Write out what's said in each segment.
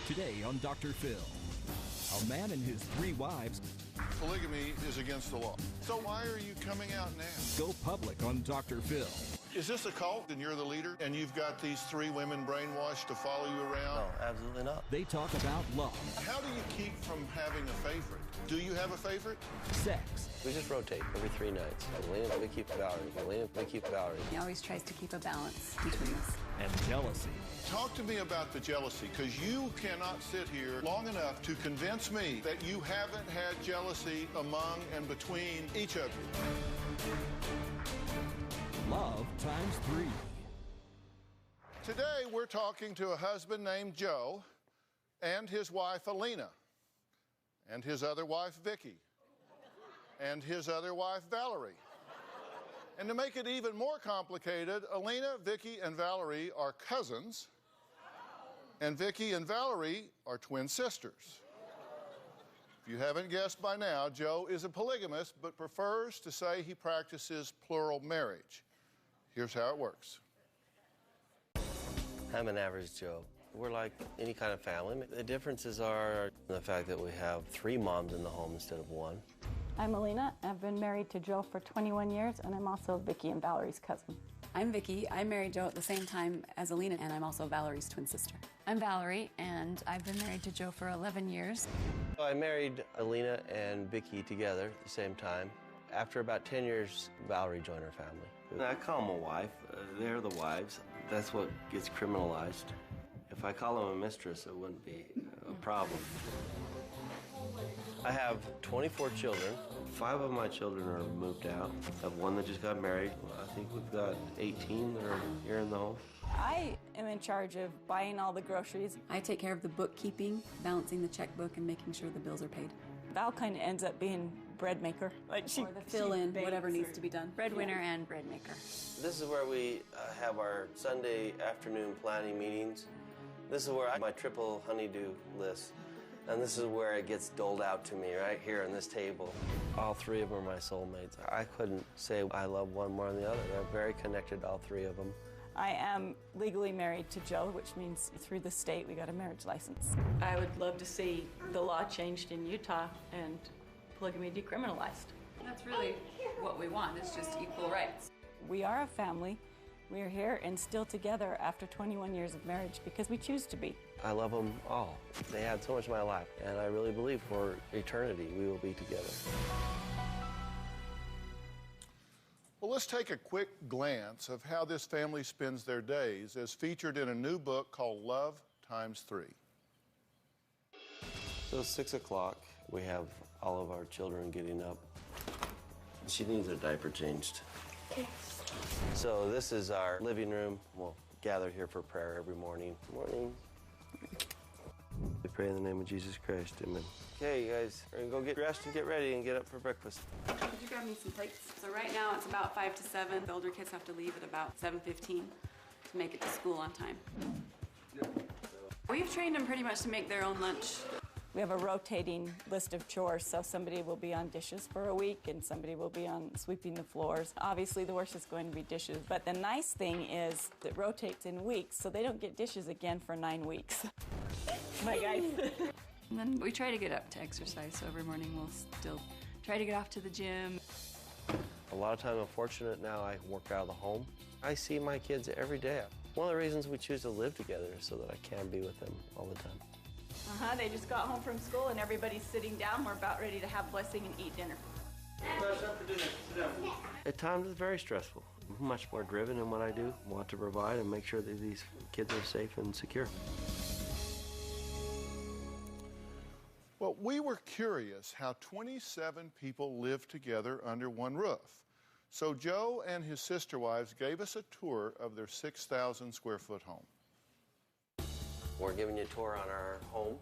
Today on Dr. Phil, a man and his 3 wives Polygamy is against the law. So why are you coming out now? go public on Dr. Phil. Is this a cult and you're the leader and you've got these 3 women brainwashed to follow you around? No, absolutely not. They talk about love, How do you keep from having a favorite? Do you have a favorite? sex, We just rotate every 3 nights. Elena, we keep Valerie. Elena, we keep Valerie. He always tries to keep a balance between us. and jealousy. Talk to me about the jealousy, because you cannot sit here long enough to convince me that you haven't had jealousy among and between each of you. Love times 3. Today, we're talking to a husband named Joe and his wife, Alina, and his other wife, Vicky, and his other wife, Valerie. And to make it even more complicated, Alina, Vicky, and Valerie are cousins, and Vicky and Valerie are twin sisters. If you haven't guessed by now, Joe is a polygamist, but prefers to say he practices plural marriage. Here's how it works. I'm an average Joe. We're like any kind of family. The differences are the fact that we have 3 moms in the home instead of 1. I'm Alina. I've been married to Joe for 21 years, and I'm also Vicky and Valerie's cousin. I'm Vicky. I married Joe at the same time as Alina, and I'm also Valerie's twin sister. I'm Valerie, and I've been married to Joe for 11 years. I married Alina and Vicky together at the same time. After about 10 years, Valerie joined our family. I call them a wife. They're the wives. That's what gets criminalized. If I call them a mistress, it wouldn't be a problem. I have 24 children. 5 of my children are moved out. I have 1 that just got married. I think we've got 18 that are here in the home. I am in charge of buying all the groceries. I take care of the bookkeeping, balancing the checkbook, and making sure the bills are paid. Val kind of ends up being bread maker. Like Or the fill-in, bakes whatever needs or- to be done. Breadwinner and bread maker. This is where we have our Sunday afternoon planning meetings. This is where I have my triple honeydew list. And this is where it gets doled out to me, right here on this table. All 3 of them are my soulmates. I couldn't say I love one more than the other. They're very connected, all 3 of them. I am legally married to Joe, which means through the state we got a marriage license. I would love to see the law changed in Utah and polygamy decriminalized. That's really what we want. It's just equal rights. We are a family. We are here and still together after 21 years of marriage because we choose to be. I love them all. They had so much of my life, and I really believe for eternity we will be together. Well, let's take a quick glance of how this family spends their days as featured in a new book called Love Times 3. So 6 o'clock, we have all of our children getting up. She needs her diaper changed. Okay. So this is our living room. We'll gather here for prayer every morning. Morning. We pray in the name of Jesus Christ. Amen. Okay, you guys, we're gonna go get dressed and get ready and get up for breakfast. Could you grab me some plates? So right now it's about 5 to 7. The older kids have to leave at about 7:15 to make it to school on time. We've trained them pretty much to make their own lunch. We have a rotating list of chores, so somebody will be on dishes for a week and somebody will be on sweeping the floors. Obviously, the worst is going to be dishes, but the nice thing is it rotates in weeks, so they don't get dishes again for 9 weeks. My guys. And then we try to get up to exercise, so every morning we'll still try to get off to the gym. A lot of times I'm fortunate now I work out of the home. I see my kids every day. One of the reasons we choose to live together is so that I can be with them all the time. They just got home from school and everybody's sitting down. We're about ready to have blessing and eat dinner. At times it's very stressful. I'm much more driven in what I do, want to provide and make sure that these kids are safe and secure. Well, we were curious how 27 people live together under one roof. So Joe and his sister wives gave us a tour of their 6,000 square foot home. We're giving you a tour on our home.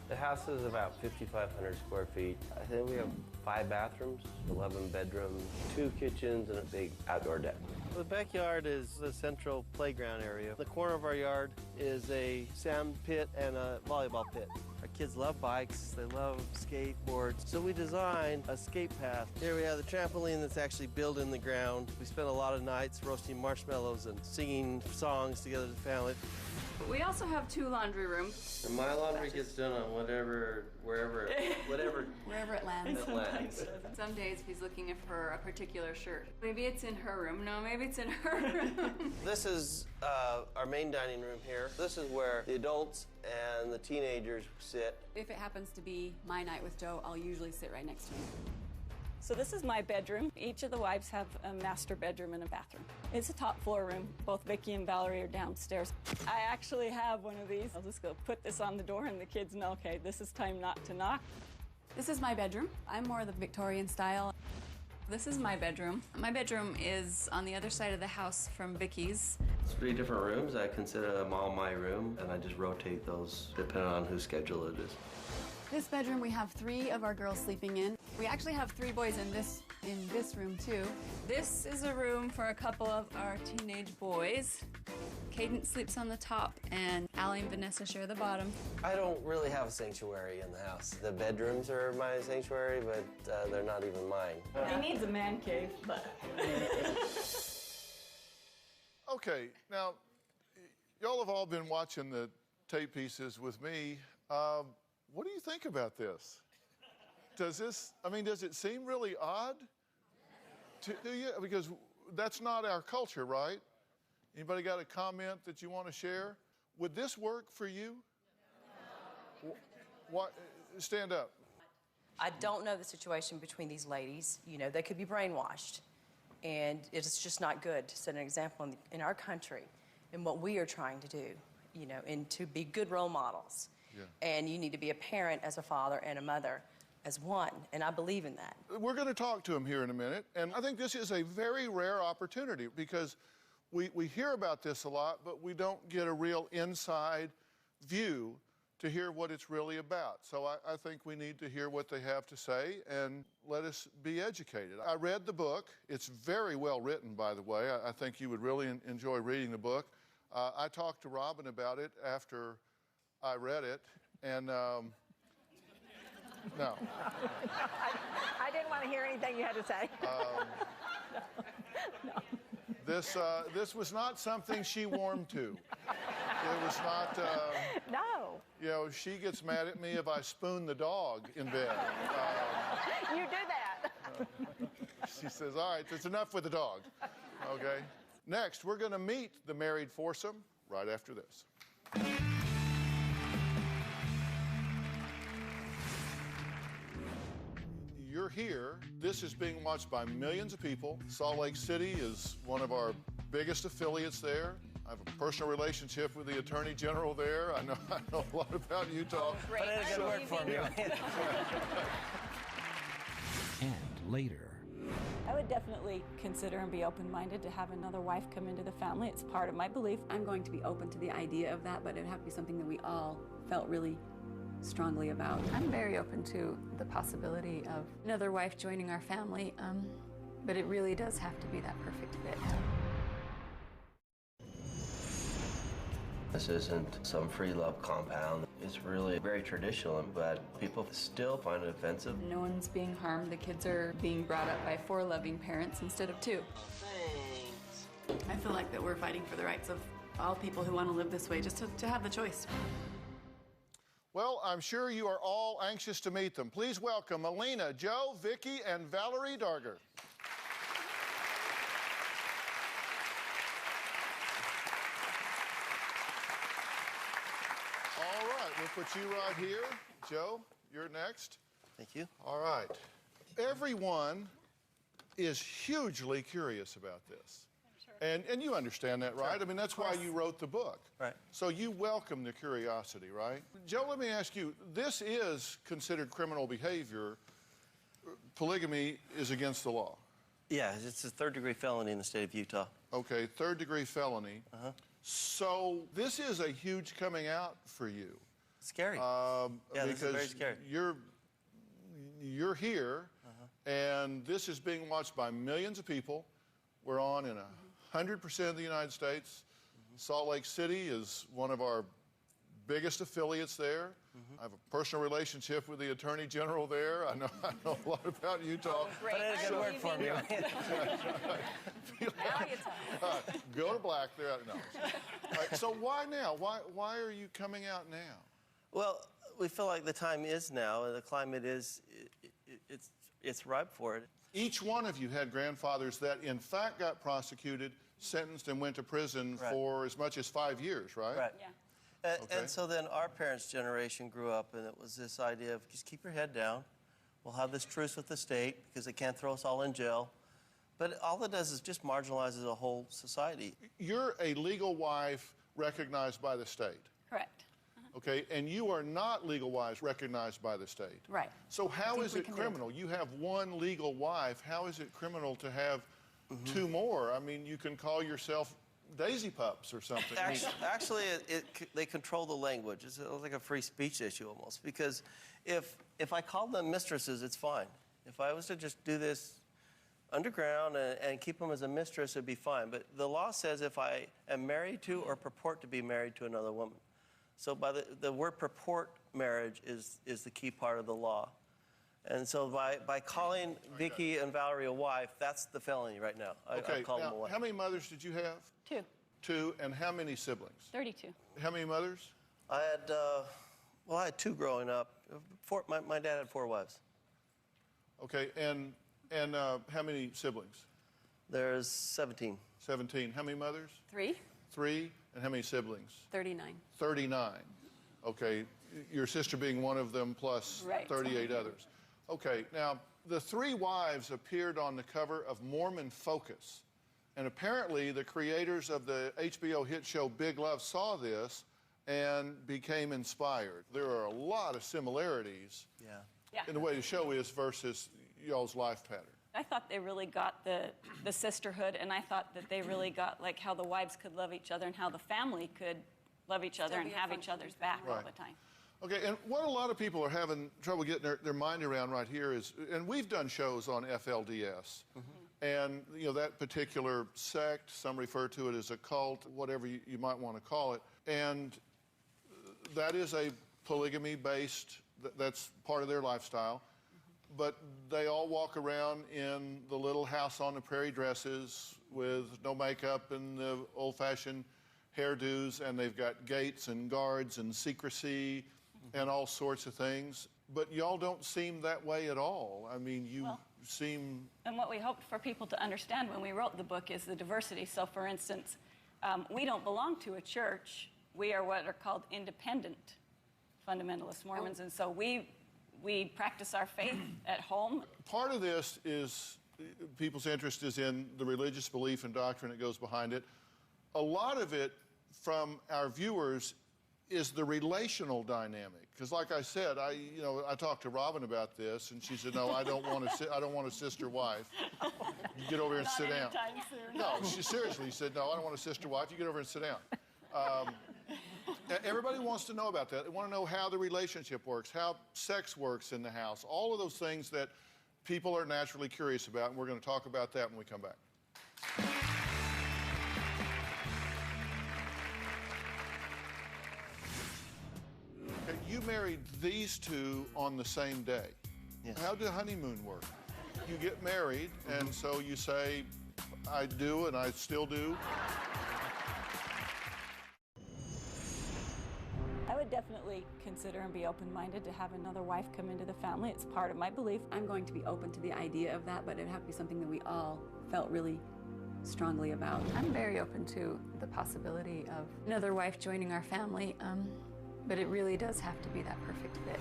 The house is about 5,500 square feet. I think we have 5 bathrooms, 11 bedrooms, 2 kitchens, and a big outdoor deck. The backyard is the central playground area. The corner of our yard is a sand pit and a volleyball pit. Our kids love bikes, they love skateboards, so we designed a skate path. Here we have the trampoline that's actually built in the ground. We spent a lot of nights roasting marshmallows and singing songs together as a family. We also have 2 laundry rooms. And my laundry gets done on whatever Wherever it lands. it lands. Some days he's looking for a particular shirt. Maybe it's in her room. No, maybe it's in her room. This is our main dining room here. This is where the adults and the teenagers sit. If it happens to be my night with Joe, I'll usually sit right next to him. So this is my bedroom. Each of the wives have a master bedroom and a bathroom. It's a top floor room. Both Vicki and Valerie are downstairs. I actually have one of these. I'll just go put this on the door and the kids know, okay, this is time not to knock. This is my bedroom. I'm more the Victorian style. This is my bedroom. My bedroom is on the other side of the house from Vicky's. 3 different rooms. I consider them all my room, and I just rotate those depending on whose schedule it is. This bedroom, we have 3 of our girls sleeping in. We actually have 3 boys in this room too. This is a room for a couple of our teenage boys. Caden sleeps on the top, and Allie and Vanessa share the bottom. I don't really have a sanctuary in the house. The bedrooms are my sanctuary, but they're not even mine. He needs a man cave, but... Okay, now, y'all have all been watching the tape pieces with me. What do you think about this? Does it seem really odd to you? Because that's not our culture, right? Anybody got a comment that you want to share? Would this work for you? No. What? Stand up. I don't know the situation between these ladies. You know, they could be brainwashed. And it's just not good to set an example in our country in what we are trying to do, you know, and to be good role models. Yeah. And you need to be a parent as a father and a mother as one, and I believe in that. We're going to talk to him here in a minute, and I think this is a very rare opportunity because we hear about this a lot, but we don't get a real inside view to hear what it's really about. So I think we need to hear what they have to say and let us be educated. I read the book. It's very well written, by the way. I think you would really enjoy reading the book. I talked to Robin about it after I read it, and no. I didn't want to hear anything you had to say. This was not something she warmed to. It was not. No. You know, she gets mad at me if I spoon the dog in bed. You do that. She says, "All right, that's enough with the dog." Okay. Next, we're going to meet the married foursome right after this. You're here. This is being watched by millions of people. Salt Lake City is one of our biggest affiliates there. I have a personal relationship with the Attorney General there. I know a lot about Utah. Great. But it's good work for me. And later. I would definitely consider and be open-minded to have another wife come into the family. It's part of my belief. I'm going to be open to the idea of that, but it would have to be something that we all felt really strongly about. I'm very open to the possibility of another wife joining our family, but it really does have to be that perfect fit. This isn't some free love compound. It's really very traditional, but people still find it offensive. No one's being harmed. The kids are being brought up by 4 loving parents instead of 2. Thanks. I feel like that we're fighting for the rights of all people who want to live this way, just to have the choice. Well, I'm sure you are all anxious to meet them. Please welcome Alina, Joe, Vicki, and Valerie Darger. All right, we'll put you right here. Joe, you're next. Thank you. All right. Everyone is hugely curious about this. And you understand that, right? I mean, that's why you wrote the book. Right. So you welcome the curiosity, right? Joe, let me ask you, this is considered criminal behavior. Polygamy is against the law. Yeah, it's a 3rd-degree felony in the state of Utah. Okay, 3rd-degree felony. Uh-huh. So this is a huge coming out for you. Scary. Yeah, this is very scary. You're here, and this is being watched by millions of people. We're on in 100% of the United States. Salt Lake City is one of our biggest affiliates there. I have a personal relationship with the Attorney General there. I know a lot about Utah. Great. Put in a good word for me. Now you talk. Go to black there. No. All right, so why now? Why are you coming out now? Well, we feel like the time is now, and the climate is, it's ripe for it. Each one of you had grandfathers that, in fact, got prosecuted, sentenced, and went to prison for as much as 5 years, right? Right. Yeah. And so then our parents' generation grew up, and it was this idea of just keep your head down. We'll have this truce with the state because they can't throw us all in jail. But all it does is just marginalizes a whole society. You're a legal wife recognized by the state. Correct. Okay, and you are not legal-wise recognized by the state. Right. So how is Deeply it criminal? You have one legal wife. How is it criminal to have two more? I mean, you can call yourself Daisy Pups or something. Actually, they control the language. It's like a free speech issue almost, because if I called them mistresses, it's fine. If I was to just do this underground and keep them as a mistress, it'd be fine. But the law says if I am married to or purport to be married to another woman. So by the word purport marriage is the key part of the law. And so by calling Vicki and Valerie a wife, that's the felony right now. Okay, I call them a now, wife. how many mothers did you have? 2. 2, and how many siblings? 32. How many mothers? I had 2 growing up. My dad had 4 wives. Okay, and how many siblings? There's 17. 17. How many mothers? 3. 3, and how many siblings? 39. 39. Okay, your sister being one of them plus Right. 38 others. Okay, now, the 3 wives appeared on the cover of Mormon Focus. And apparently, the creators of the HBO hit show Big Love saw this and became inspired. There are a lot of similarities in the way the show is versus y'all's life pattern. I thought they really got the sisterhood, and I thought that they really got like how the wives could love each other and how the family could love each other and have each other's back all the time. Okay, and what a lot of people are having trouble getting their mind around right here is, and we've done shows on FLDS, and you know that particular sect, some refer to it as a cult, whatever you might want to call it, and that is a polygamy-based, that's part of their lifestyle. But they all walk around in the little house on the prairie dresses with no makeup and the old-fashioned hairdos, and they've got gates and guards and secrecy and all sorts of things. But y'all don't seem that way at all. I mean, you seem... And what we hoped for people to understand when we wrote the book is the diversity. So, for instance, we don't belong to a church. We are what are called independent fundamentalist Mormons, and so we practice our faith at home. Part of this is people's interest is in the religious belief and doctrine that goes behind it. A lot of it from our viewers is the relational dynamic. Because like I said, I talked to Robin about this, and she said, no, I don't want a sister wife. You get over here and sit down. Soon. No, she seriously said, no, I don't want a sister wife. You get over and sit down. Everybody wants to know about that. They want to know how the relationship works, how sex works in the house, all of those things that people are naturally curious about, and we're going to talk about that when we come back. Okay, you married these 2 on the same day. Yes. How did honeymoon work? You get married, and so you say, I do and I still do. I would definitely consider and be open-minded to have another wife come into the family. It's part of my belief. I'm going to be open to the idea of that, but it'd have to be something that we all felt really strongly about. I'm very open to the possibility of another wife joining our family, but it really does have to be that perfect fit.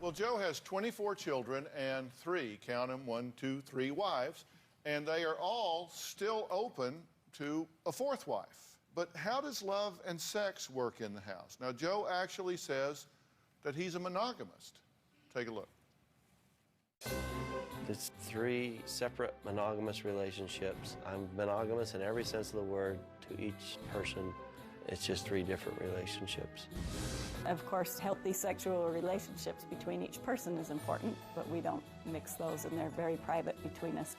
Well, Joe has 24 children and 3, count them, 1, 2, 3 wives, and they are all still open to a 4th wife. But how does love and sex work in the house? Now, Joe actually says that he's a monogamist. Take a look. It's 3 separate monogamous relationships. I'm monogamous in every sense of the word to each person. It's just 3 different relationships. Of course, healthy sexual relationships between each person is important, but we don't mix those, and they're very private between us.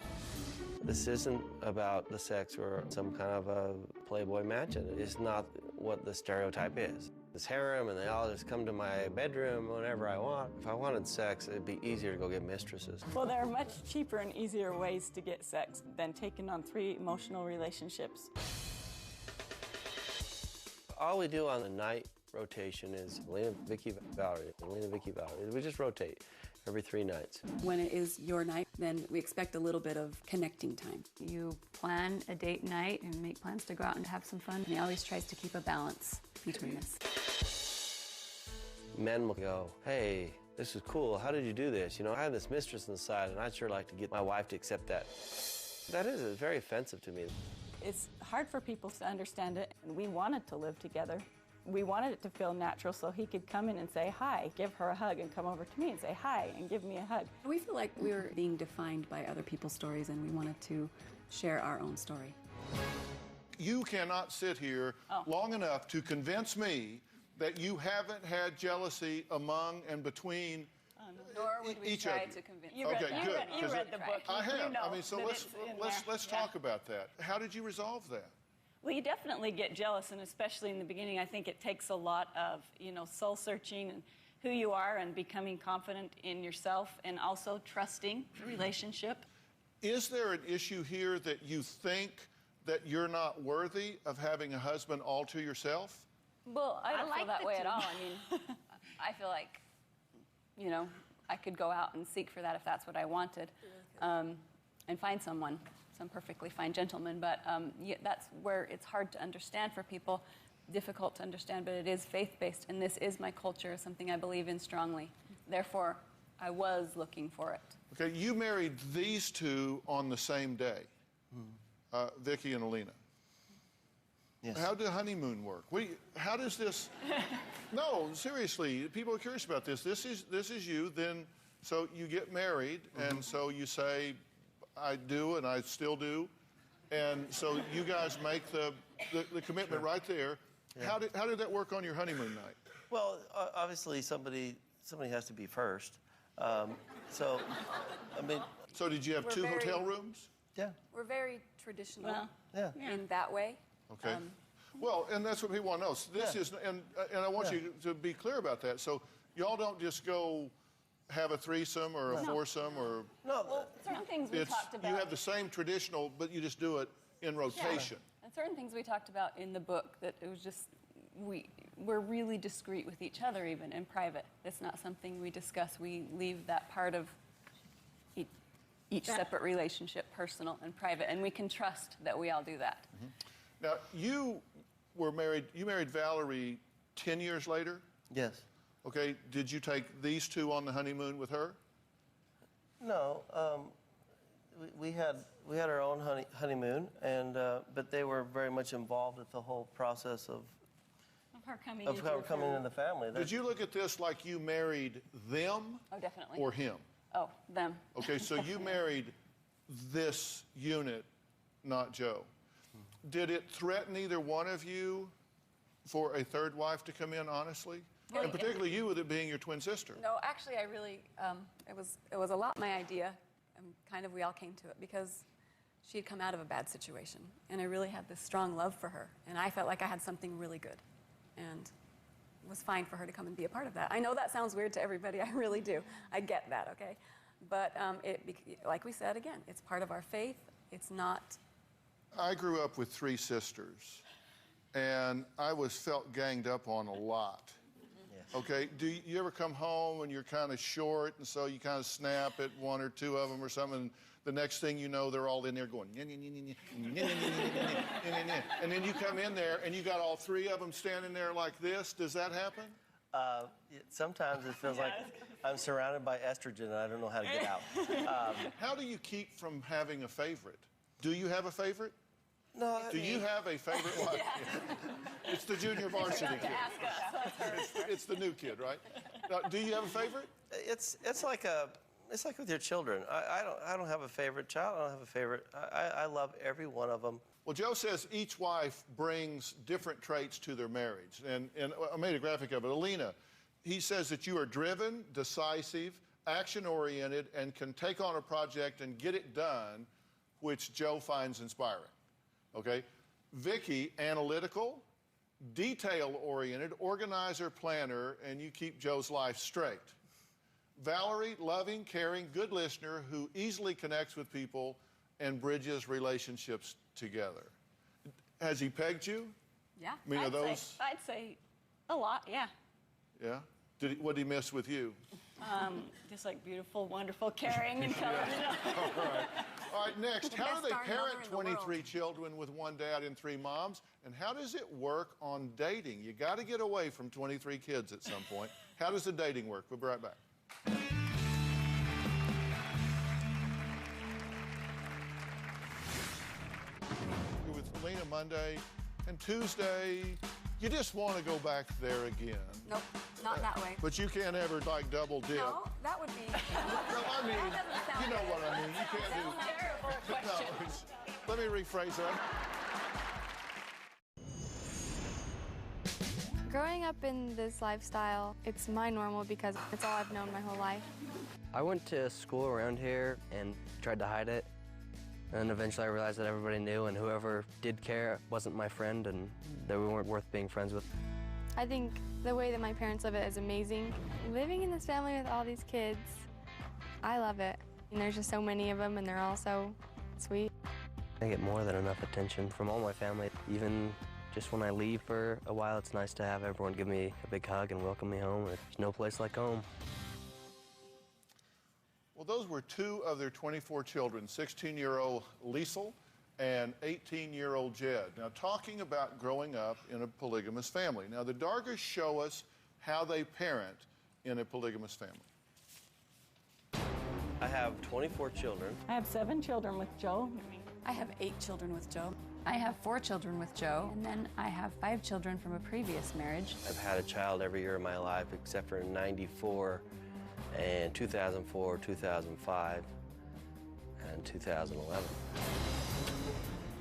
This isn't about the sex or some kind of a Playboy mansion. It's not what the stereotype is. This harem, and they all just come to my bedroom whenever I want. If I wanted sex, it'd be easier to go get mistresses. Well, there are much cheaper and easier ways to get sex than taking on 3 emotional relationships. All we do on the night rotation is Alina, Vicky, Valerie, Alina, Vicky, Valerie. We just rotate every 3 nights. When it is your night, then we expect a little bit of connecting time. You plan a date night and make plans to go out and have some fun. And he always tries to keep a balance between this. Men will go, hey, this is cool. How did you do this? You know, I have this mistress on the side, and I'd sure like to get my wife to accept that. It's very offensive to me. It's hard for people to understand it, and we wanted to live together. We wanted it to feel natural so he could come in and say hi, give her a hug, and come over to me and say hi and give me a hug. We feel like we were being defined by other people's stories, and we wanted to share our own story. You cannot sit here long enough to convince me that you haven't had jealousy among and between Nor would we each try of you. to convince You read, Okay, you good, read, you 'cause read the book. I have. You know I mean, so that let's it's in there. let's talk about that. How did you resolve that? Well, you definitely get jealous, and especially in the beginning, I think it takes a lot of, soul searching and who you are and becoming confident in yourself and also trusting the relationship. Is there an issue here that you think that you're not worthy of having a husband all to yourself? Well, I don't feel that way at all. I mean, I feel like, I could go out and seek for that if that's what I wanted, and find some perfectly fine gentleman. But that's where it's hard to understand for people, difficult to understand, but it is faith-based, and this is my culture, something I believe in strongly. Therefore, I was looking for it. Okay, you married these two on the same day, Vicky and Alina. Yes. How did honeymoon work? How does this? No, seriously, people are curious about this. This is you. Then, so you get married, and so you say, "I do," and I still do, and so you guys make the commitment right there. Yeah. How did that work on your honeymoon night? Well, obviously somebody has to be first. So, I mean. So did you have two hotel rooms? Yeah. We're very traditional Yeah. in that way. Okay. Well, and that's what people want to know. So this is, and I want you to be clear about that. So y'all don't just go have a threesome or a foursome or. No. Well, certain things we talked about. You have the same traditional, but you just do it in rotation. Yeah. And certain things we talked about in the book that it was just, we're really discreet with each other even in private. It's not something we discuss. We leave that part of each separate relationship personal and private, and we can trust that we all do that. Mm-hmm. Now, you married Valerie 10 years later? Yes. Okay, did you take these two on the honeymoon with her? No, we had our own honeymoon, and but they were very much involved with the whole process of her coming in the family. Did you look at this like you married them? Oh, definitely. Or him? Oh, them. Okay, so you married this unit, not Joe. Did it threaten either one of you for a third wife to come in, honestly? Well, and particularly you with it being your twin sister. No, actually, I really, it was a lot my idea, and kind of we all came to it because she had come out of a bad situation, and I really had this strong love for her, and I felt like I had something really good, and it was fine for her to come and be a part of that. I know that sounds weird to everybody, I really do. I get that, okay? But like we said again, it's part of our faith. It's not. I grew up with 3 sisters, and I felt ganged up on a lot. Yes. Okay, do you ever come home and you're kind of short, and so you kind of snap at 1 or 2 of them or something, and the next thing you know, they're all in there going, and then you come in there and you got all 3 of them standing there like this. Does that happen? Sometimes it feels like I'm surrounded by estrogen and I don't know how to get out. How do you keep from having a favorite? Do you have a favorite? No. Do you have a favorite wife? It's the junior varsity kid. It's the new kid, right? Now, do you have a favorite? It's like with your children. I don't have a favorite child. I don't have a favorite. I love every one of them. Well, Joe says each wife brings different traits to their marriage, and I made a graphic of it. Alina, he says that you are driven, decisive, action-oriented, and can take on a project and get it done, which Joe finds inspiring. Okay? Vicky, analytical, detail-oriented, organizer, planner, and you keep Joe's life straight. Valerie, loving, caring, good listener who easily connects with people and bridges relationships together. Has he pegged you? Yeah. I mean, I'd say a lot, yeah. Yeah? What did he miss with you? Just like beautiful, wonderful, caring, and color. All right, next, how do they best darn parent mother in the 23 world. children with one dad and 3 moms? And how does it work on dating? You got to get away from 23 kids at some point. How does the dating work? We'll be right back. You're with Alina Monday, and Tuesday, you just want to go back there again. Nope, not that way. But you can't ever, like, double dip. No, that would be. No, I mean, That doesn't sound you know good. what I mean. You can't do. Terrible question. No, let me rephrase that. Growing up in this lifestyle, it's my normal because it's all I've known my whole life. I went to school around here and tried to hide it. And eventually I realized that everybody knew, and whoever did care wasn't my friend, and that we weren't worth being friends with. I think the way that my parents live it is amazing. Living in this family with all these kids, I love it. And there's just so many of them, and they're all so sweet. I get more than enough attention from all my family. Even just when I leave for a while, it's nice to have everyone give me a big hug and welcome me home. There's no place like home. Well, those were 2 of their 24 children, 16-year-old Liesel and 18-year-old Jed. Now, talking about growing up in a polygamous family. Now, the Dargers show us how they parent in a polygamous family. I have 24 children. I have 7 children with Joe. I have 8 children with Joe. I have 4 children with Joe, and then I have 5 children from a previous marriage. I've had a child every year of my life except for 94 and 2004, 2005, and 2011.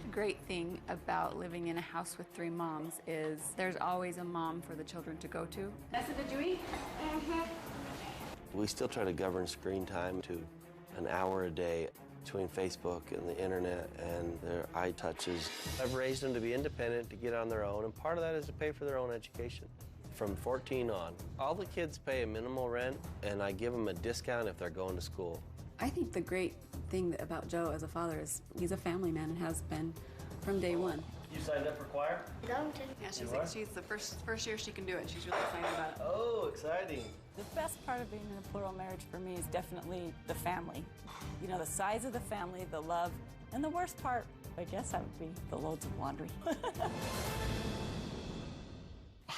The great thing about living in a house with 3 moms is there's always a mom for the children to go to. Tessa, did you eat? We still try to govern screen time to an hour a day between Facebook and the internet and their eye touches. I've raised them to be independent, to get on their own, and part of that is to pay for their own education. From 14 on, all the kids pay a minimal rent, and I give them a discount if they're going to school. I think the great thing about Joe as a father is he's a family man and has been from day one. You signed up for choir? Yeah, she's the first year she can do it. She's really excited about it. Oh, exciting. The best part of being in a plural marriage for me is definitely the family. You know, the size of the family, the love, and the worst part, I guess, that would be the loads of laundry.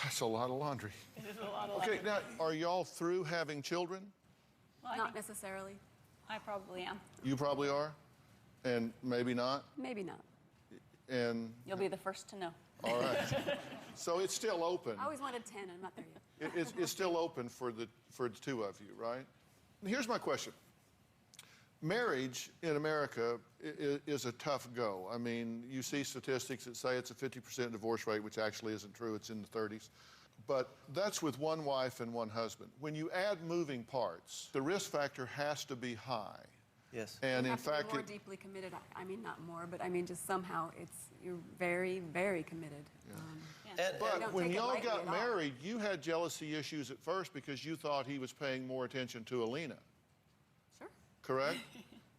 That's a lot of laundry. It is a lot of Okay, laundry. now, are y'all through having children? Well, Not necessarily. I probably am. You probably are, and maybe not, Maybe not. and, You'll be the first to know. all right. So it's still open. I always wanted 10. I'm not there yet. It's still open for the 2 of you, right? Here's my question. Marriage in America is a tough go. I mean, you see statistics that say it's a 50% divorce rate, which actually isn't true. It's in the 30s. But that's with one wife and one husband. When you add moving parts, the risk factor has to be high. Yes. And You in have to be fact, more deeply committed. I mean, not more, but I mean, just somehow you're very, very committed. but don't when take it y'all lightly got at all. married, you had jealousy issues at first because you thought he was paying more attention to Alina. Sure. Correct?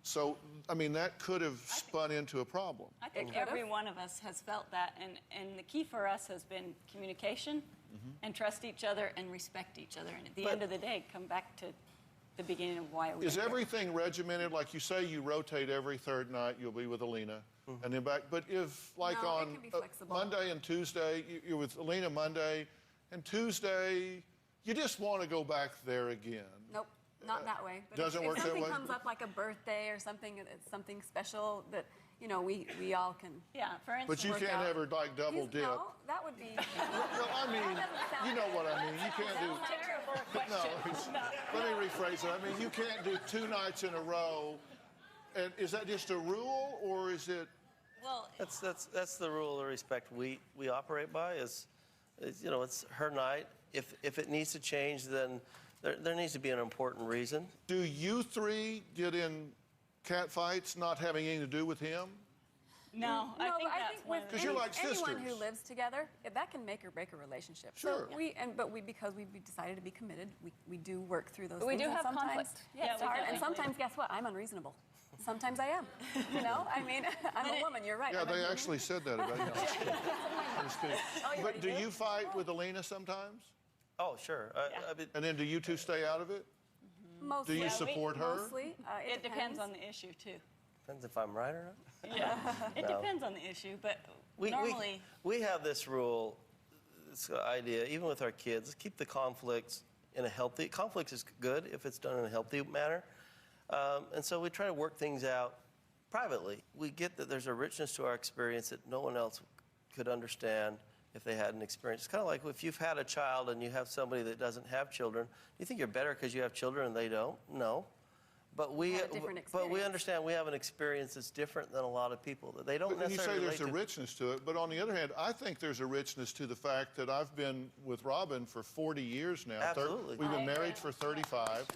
So, I mean, that could have spun into a problem. I think could've. every one of us has felt that, and the key for us has been communication and trust each other and respect each other. And at the end of the day, come back to the beginning of why we Is are here. everything regimented? Like you say, you rotate every 3rd night, you'll be with Alina, and then back. But if, like No, it on can be flexible. Monday and Tuesday, you're with Alina Monday, and Tuesday, you just want to go back there again. Nope, not that way. But doesn't work if that something way? comes up like a birthday or something, it's something special that, you know, we all can. Yeah, for instance. But you work can't out. ever, like, double dip. No, that would be. Well, I mean, you know what I mean. You can't do. Terrible No, question. let me rephrase it. I mean, you can't do 2 nights in a row. And is that just a rule, or is it? Well, That's the rule of respect we operate by is you know, it's her night. If it needs to change, then there needs to be an important reason. Do you 3 get in cat fights not having anything to do with him? No, I think that's one. Because you're like sisters. Anyone who lives together, that can make or break a relationship. Sure. So because we've decided to be committed, we do work through those But we things. do and have sometimes, conflict. Yeah, Yeah, it's we hard. And definitely sometimes, guess what? I'm unreasonable. Sometimes I am. You know, I mean, I'm a woman. You're right. Yeah, I'm a they human. actually said that about you. I'm just kidding. you But do you fight with Alina sometimes? Oh, sure. I mean, And then do you two stay out of it? Mostly. Do you support her? Mostly. It depends on the issue, too. depends if I'm right or not. Yeah, it No. depends on the issue, but We normally... we have this rule, this idea, even with our kids, keep the conflicts in a healthy... Conflict is good if it's done in a healthy manner. And so we try to work things out privately. We get that there's a richness to our experience that no one else could understand if they had an experience. It's kind of like if you've had a child and you have somebody that doesn't have children, do you think you're better because you have children and they don't? No. But we understand we have an experience that's different than a lot of people, that they don't But you necessarily say there's a relate to. richness to it, but on the other hand, I think there's a richness to the fact that I've been with Robin for 40 years now. Absolutely. We've been married for 35.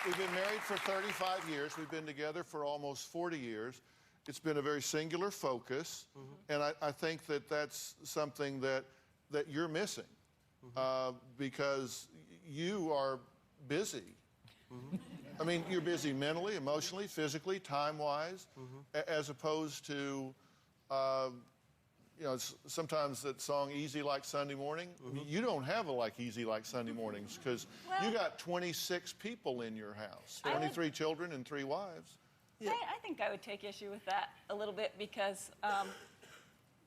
We've been married for 35 years. We've been together for almost 40 years. It's been a very singular focus, and I think that that's something that you're missing because you are busy. I mean, you're busy mentally, emotionally, physically, time-wise, as opposed to, you know, sometimes that song, Easy Like Sunday Morning, you don't have a like Easy Like Sunday Mornings because you got 26 people in your house, 23 children and 3 wives. Yeah. I think I would take issue with that a little bit because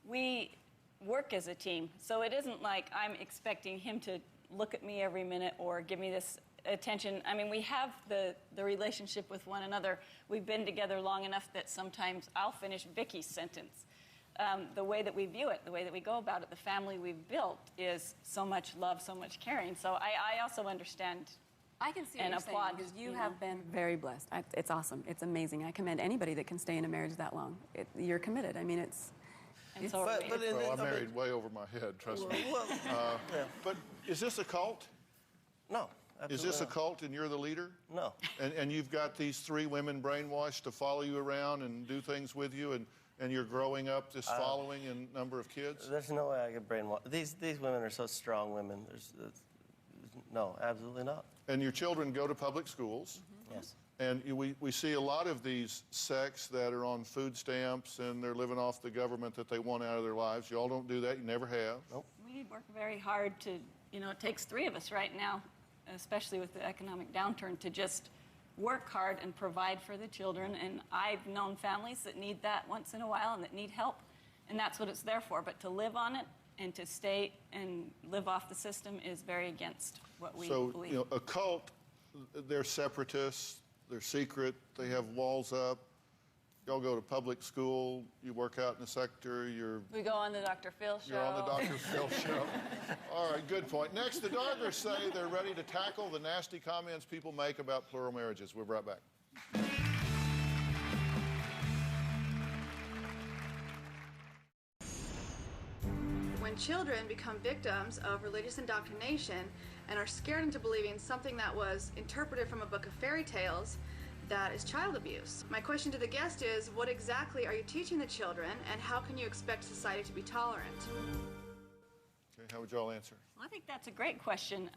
we work as a team. So it isn't like I'm expecting him to look at me every minute or give me this attention. I mean, we have the relationship with one another. We've been together long enough that sometimes I'll finish Vicky's sentence. The way that we view it, the way that we go about it, the family we've built is so much love, so much caring. So I also understand. I can see what and you're saying, applaud, because you know. have been very blessed. It's awesome. It's amazing. I commend anybody that can stay in a marriage that long. You're committed. I mean, it's... And so are we. Well, I'm married way over my head, trust me. But is this a cult? No. Is this a cult and you're the leader? No. And you've got these 3 women brainwashed to follow you around and do things with you, and you're growing up this following and number of kids? There's no way I could brainwash. These women are so strong women. No, absolutely not. And your children go to public schools. Yes. And we see a lot of these sects that are on food stamps and they're living off the government that they want out of their lives. You all don't do that. You never have. Nope. We work very hard to, you know, it takes 3 of us right now, especially with the economic downturn, to just work hard and provide for the children. And I've known families that need that once in a while and that need help. And that's what it's there for. But to live on it and to stay and live off the system is very against what we believe. So, you know, a cult, they're separatists, they're secret, they have walls up. Y'all go to public school, you work out in the sector, We go on the Dr. Phil show. you're on the Dr. Phil show. All right, good point. Next, the Doggers say they're ready to tackle the nasty comments people make about plural marriages. We'll be right back. When children become victims of religious indoctrination and are scared into believing something that was interpreted from a book of fairy tales, that is child abuse. My question to the guest is, what exactly are you teaching the children, and how can you expect society to be tolerant? Okay, how would y'all answer? Well, I think that's a great question.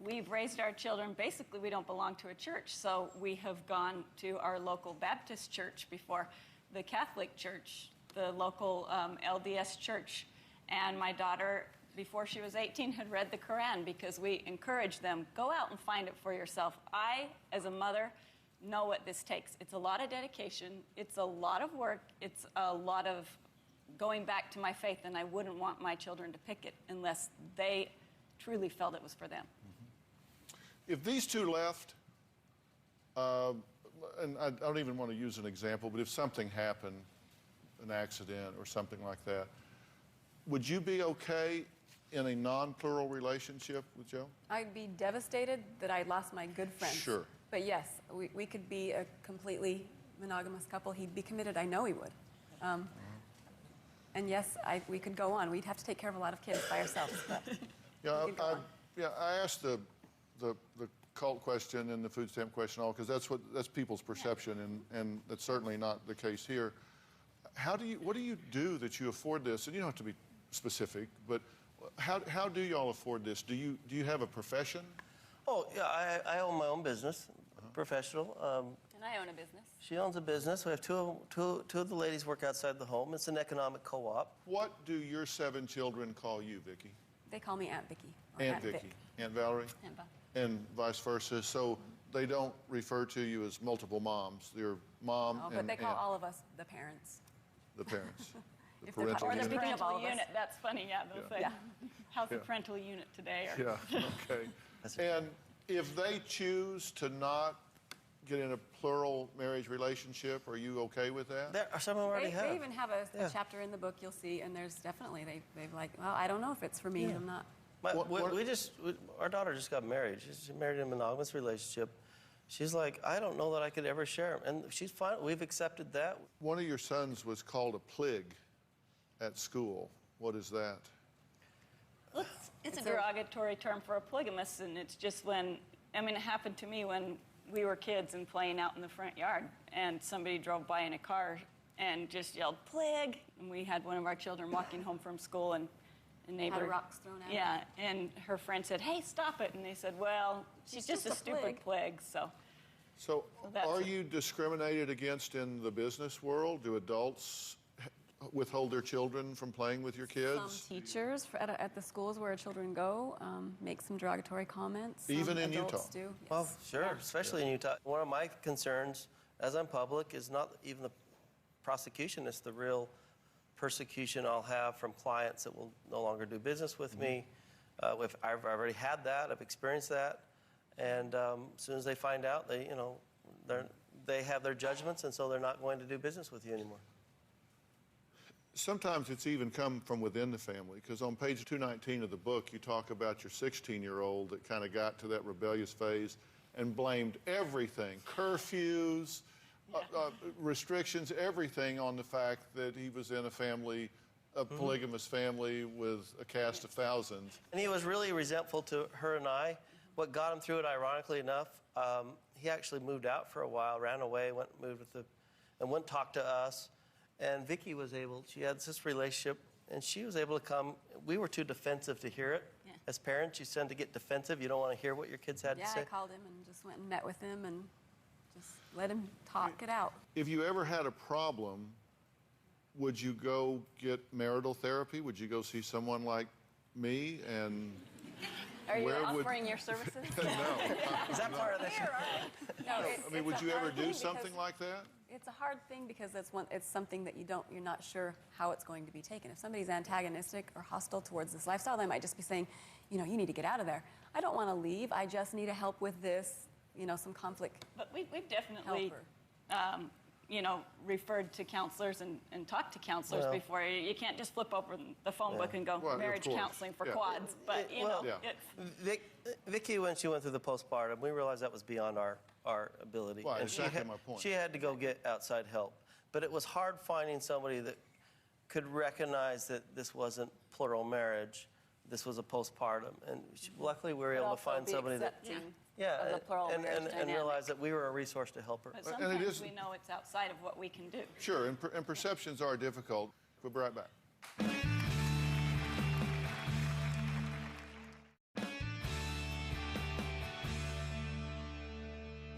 We've raised our children, basically we don't belong to a church, so we have gone to our local Baptist church before, the Catholic church, the local LDS church, and my daughter, before she was 18, had read the Quran because we encouraged them, go out and find it for yourself. I, as a mother, know what this takes. It's a lot of dedication, it's a lot of work, it's a lot of going back to my faith, and I wouldn't want my children to pick it unless they truly felt it was for them. If these 2 left, and I don't even want to use an example, but if something happened, an accident or something like that, would you be okay in a non-plural relationship with Joe? I'd be devastated that I lost my good friends. Sure. But yes, we could be a completely monogamous couple. He'd be committed. I know he would. And yes, we could go on. We'd have to take care of a lot of kids by ourselves. But I asked the cult question and the food stamp question, all because that's people's perception, and that's certainly not the case here. What do you do that you afford this? And you don't have to be specific, but how do y'all afford this? Do you have a profession? Oh yeah, I own my own business, professional. And I own a business. She owns a business. We have two of the ladies work outside the home. It's an economic co-op. What do your 7 children call you, Vicki? They call me Aunt Vicki. Aunt Vicki. Aunt Valerie? Aunt Bob. And vice versa. So they don't refer to you as multiple moms. They're mom Oh, and but they call aunt. all of us the parents. The parents. The If they're parental or the unit. speaking of all Parental of us. unit, that's funny, yeah, they'll say, how's the parental unit today? Or, Yeah, okay. And if they choose to not get in a plural marriage relationship, are you okay with that? Some of them already have. They even have a chapter in the book you'll see, and there's definitely, they've like, well, I don't know if it's for me, I'm not. Our daughter just got married. She married in a monogamous relationship. She's like, I don't know that I could ever share them. And she's fine. We've accepted that. One of your sons was called a plig at school. What is that? it's a derogatory term for a polygamist, and it's just when, I mean, it happened to me when we were kids and playing out in the front yard, and somebody drove by in a car and just yelled, "Plig!" And we had one of our children walking home from school, and a neighbor... Had rocks thrown at her. Yeah, and her friend said, "Hey, stop it." And they said, "Well, she's just a stupid plig, so... So are you discriminated against in the business world? Do adults withhold their children from playing with your kids? Some teachers at the schools where children go make some derogatory comments. Even in adults Utah? Do, yes. Well, sure, especially in Utah. One of my concerns, as I'm public, is not even the prosecution, it's the real persecution I'll have from clients that will no longer do business with me. I've already had that, I've experienced that. And as soon as they find out, they have their judgments, and so they're not going to do business with you anymore. Sometimes it's even come from within the family, because on page 219 of the book, you talk about your 16-year-old that kind of got to that rebellious phase and blamed everything, curfews, restrictions, everything on the fact that he was in a family, a polygamous family with a cast of thousands. And he was really resentful to her and I. What got him through it, ironically enough, he actually moved out for a while, ran away, and went talk to us. And Vicki was able, she had this relationship, and she was able to come. We were too defensive to hear it. Yeah. As parents, you tend to get defensive. You don't want to hear what your kids had to say. Yeah, I called him and just went and met with him and just let him talk it out. If you ever had a problem, would you go get marital therapy? Would you go see someone like me? And Are you offering your services? No. Is that part of this? No, I mean, would you ever do something like that? It's a hard thing because it's something that you're not sure how it's going to be taken. If somebody's antagonistic or hostile towards this lifestyle, they might just be saying, you need to get out of there. I don't want to leave. I just need help with this, some conflict. But we've definitely, referred to counselors and talked to counselors before. You can't just flip open the phone book and go, marriage counseling for quads. But, Vicki, when she went through the postpartum, we realized that was beyond our ability. Well, and exactly my point. She had to go get outside help. But it was hard finding somebody that could recognize that this wasn't plural marriage, this was a postpartum. And luckily we were able to find somebody that... of the plural marriage and realize that we were a resource to help her. But sometimes we know it's outside of what we can do. Sure, and perceptions are difficult. We'll be right back.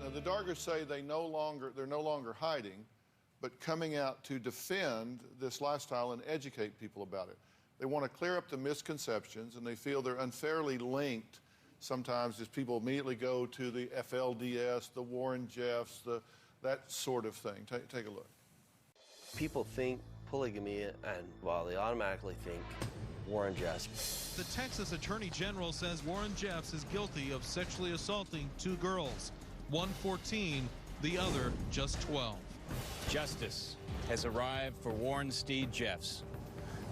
Now, the Dargers say they're no longer hiding, but coming out to defend this lifestyle and educate people about it. They want to clear up the misconceptions, and they feel they're unfairly linked sometimes as people immediately go to the FLDS, the Warren Jeffs, that sort of thing. Take a look. People think polygamy, and they automatically think Warren Jeffs. The Texas Attorney General says Warren Jeffs is guilty of sexually assaulting 2 girls, one 14, the other just 12. Justice has arrived for Warren Steed Jeffs,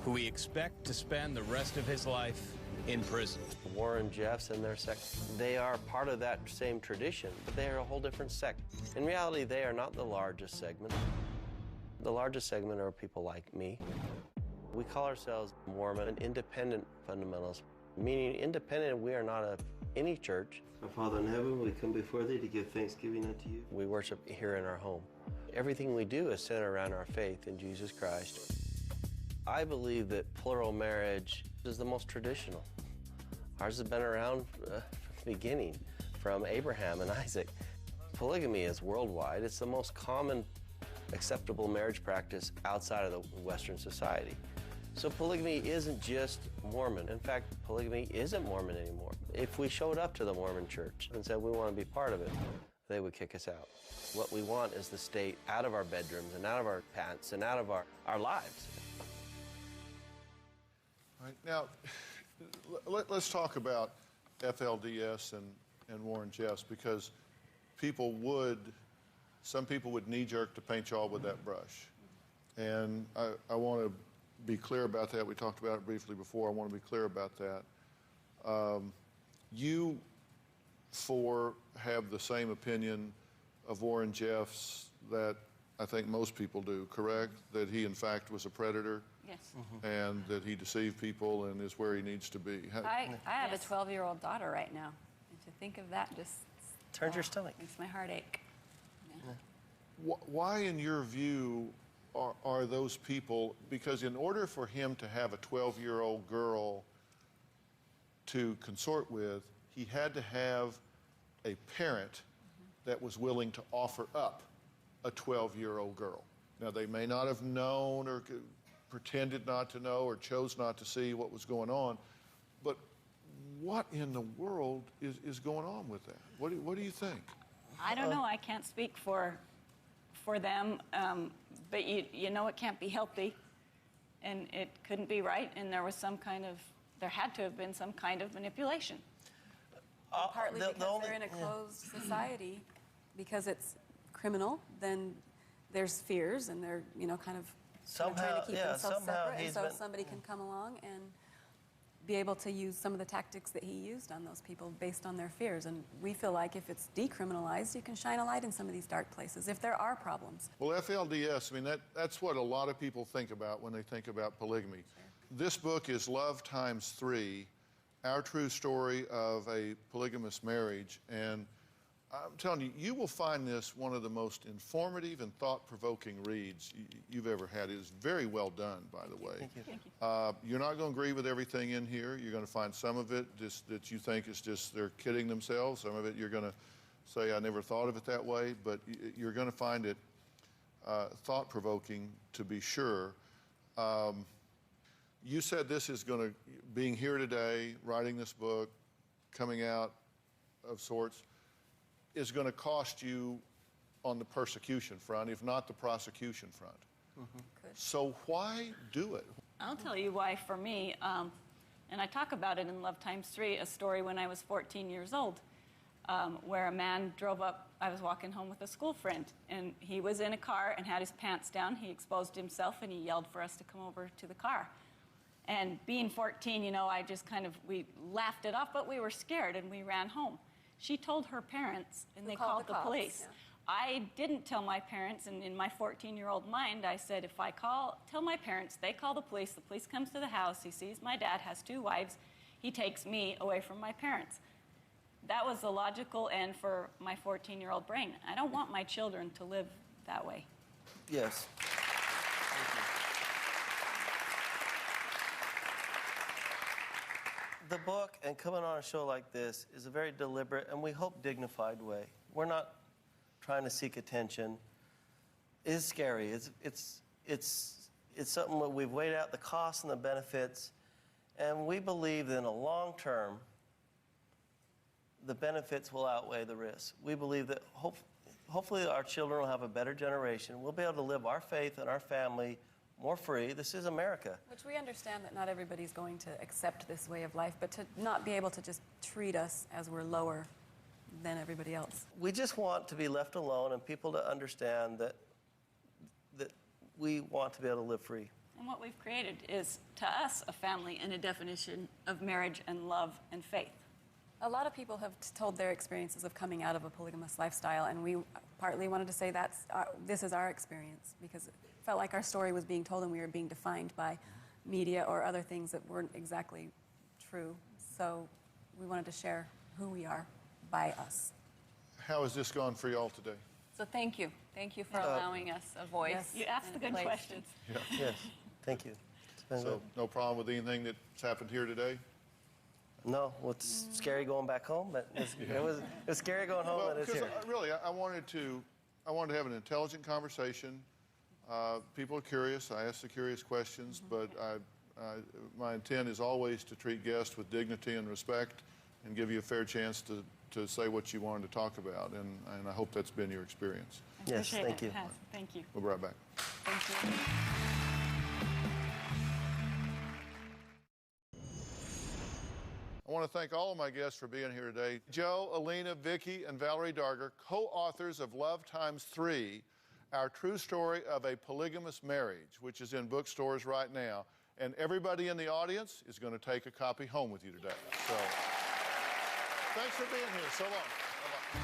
who we expect to spend the rest of his life in prison. Warren Jeffs and their sect, they are part of that same tradition, but they are a whole different sect. In reality, they are not the largest segment. The largest segment are people like me. We call ourselves Mormon and independent fundamentalists, meaning independent, we are not any church. Our Father in heaven, we come before thee to give thanksgiving unto you. We worship here in our home. Everything we do is centered around our faith in Jesus Christ. I believe that plural marriage is the most traditional. Ours has been around from the beginning, from Abraham and Isaac. Polygamy is worldwide. It's the most common acceptable marriage practice outside of the Western society. So polygamy isn't just Mormon. In fact, polygamy isn't Mormon anymore. If we showed up to the Mormon church and said we want to be part of it, they would kick us out. What we want is the state out of our bedrooms and out of our pants and out of our lives. All right, now, let's talk about FLDS and Warren Jeffs, because some people would knee-jerk to paint y'all with that brush. And I want to be clear about that. We talked about it briefly before. I want to be clear about that. You four have the same opinion of Warren Jeffs that I think most people do, correct? That he, in fact, was a predator? Yes. And that he deceived people and is where he needs to be. I have a 12-year-old daughter right now. And to think of that just... Turns your stomach. Makes my heart ache. Yeah. Why, in your view, are those people... Because in order for him to have a 12-year-old girl to consort with, he had to have a parent that was willing to offer up a 12-year-old girl. Now, they may not have known or pretended not to know or chose not to see what was going on, but what in the world is going on with that? What do you think? I don't know. I can't speak for them, but you know it can't be healthy, and it couldn't be right, and there had to have been some kind of manipulation. Partly because they're in a closed society, because it's criminal, then there's fears, and they're, kind of trying to keep themselves separate. And so somebody can come along and be able to use some of the tactics that he used on those people based on their fears. And we feel like if it's decriminalized, you can shine a light in some of these dark places, if there are problems. Well, FLDS, I mean, that's what a lot of people think about when they think about polygamy. Sure. This book is Love Times 3, Our True Story of a Polygamous Marriage. And I'm telling you, you will find this one of the most informative and thought-provoking reads you've ever had. It is very well done, by the way. Thank you. Thank you. You're not going to agree with everything in here. You're going to find some of it that you think is just they're kidding themselves. Some of it you're going to say, I never thought of it that way. But you're going to find it thought-provoking, to be sure. You said this is going to, being here today, writing this book, coming out of sorts, is going to cost you on the persecution front, if not the prosecution front. So why do it? I'll tell you why for me, and I talk about it in Love Times 3, a story when I was 14 years old, where a man drove up. I was walking home with a school friend, and he was in a car and had his pants down. He exposed himself, and he yelled for us to come over to the car. And being 14, I just we laughed it off, but we were scared, and we ran home. She told her parents, and they called the police. Yeah. I didn't tell my parents, and in my 14-year-old mind, I said, if I tell my parents, they call the police comes to the house, he sees my dad has 2 wives, he takes me away from my parents. That was the logical end for my 14-year-old brain. I don't want my children to live that way. Yes. The book and coming on a show like this is a very deliberate and we hope dignified way. We're not trying to seek attention. It is scary. It's something that we've weighed out the costs and the benefits, and we believe that in the long term, the benefits will outweigh the risks. We believe that hopefully our children will have a better generation. We'll be able to live our faith and our family more free. This is America. Which we understand that not everybody's going to accept this way of life, but to not be able to just treat us as we're lower than everybody else. We just want to be left alone and people to understand that we want to be able to live free. And what we've created is, to us, a family and a definition of marriage and love and faith. A lot of people have told their experiences of coming out of a polygamous lifestyle, and we partly wanted to say this is our experience, because it felt like our story was being told and we were being defined by media or other things that weren't exactly true. So we wanted to share who we are by us. How has this gone for y'all today? So thank you. Thank you for allowing us a voice. Yes. You asked the good questions. Yeah. Yes, thank you. It's been So good. no problem with anything that's happened here today? No, well, it's scary going back home, but it was scary going home, but it's because here. really, I wanted to have an intelligent conversation. People are curious. I ask the curious questions, but my intent is always to treat guests with dignity and respect and give you a fair chance to say what you wanted to talk about, and I hope that's been your experience. Yes, thank you. Thank you. We'll be right back. Thank you. I want to thank all of my guests for being here today. Joe, Alina, Vicki, and Valerie Darger, co-authors of Love ×3, Our True Story of a Polygamous Marriage, which is in bookstores right now. And everybody in the audience is going to take a copy home with you today. So, thanks for being here. So long. Bye-bye.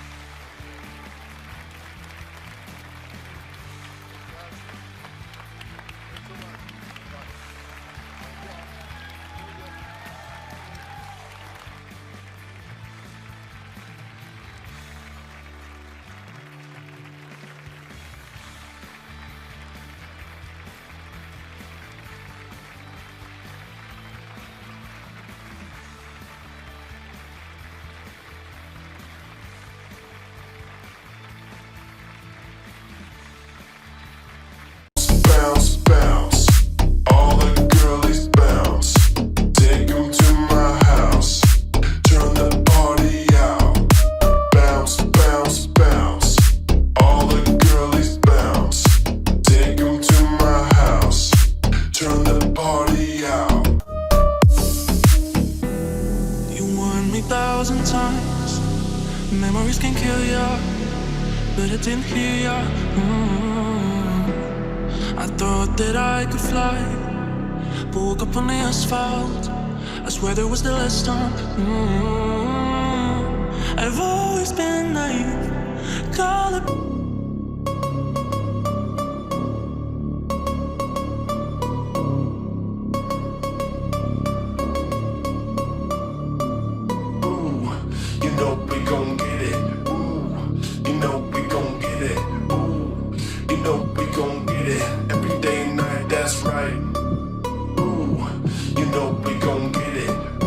Bounce, bounce, all the girlies bounce. Take 'em to my house, turn the party out. Bounce, bounce, bounce, all the girlies bounce. Take 'em to my house, turn the party out. You warned me 1,000 times, memories can kill ya, but I didn't hear ya. I thought that I could fly, but woke up on the asphalt. I swear there was still a storm. I've always been naive, call it. Ooh, you know we gon' get it. Ooh, you know we gon' get it. Ooh, you know we gon' get it. Every day and night, that's right. Ooh, you know we gon' get it.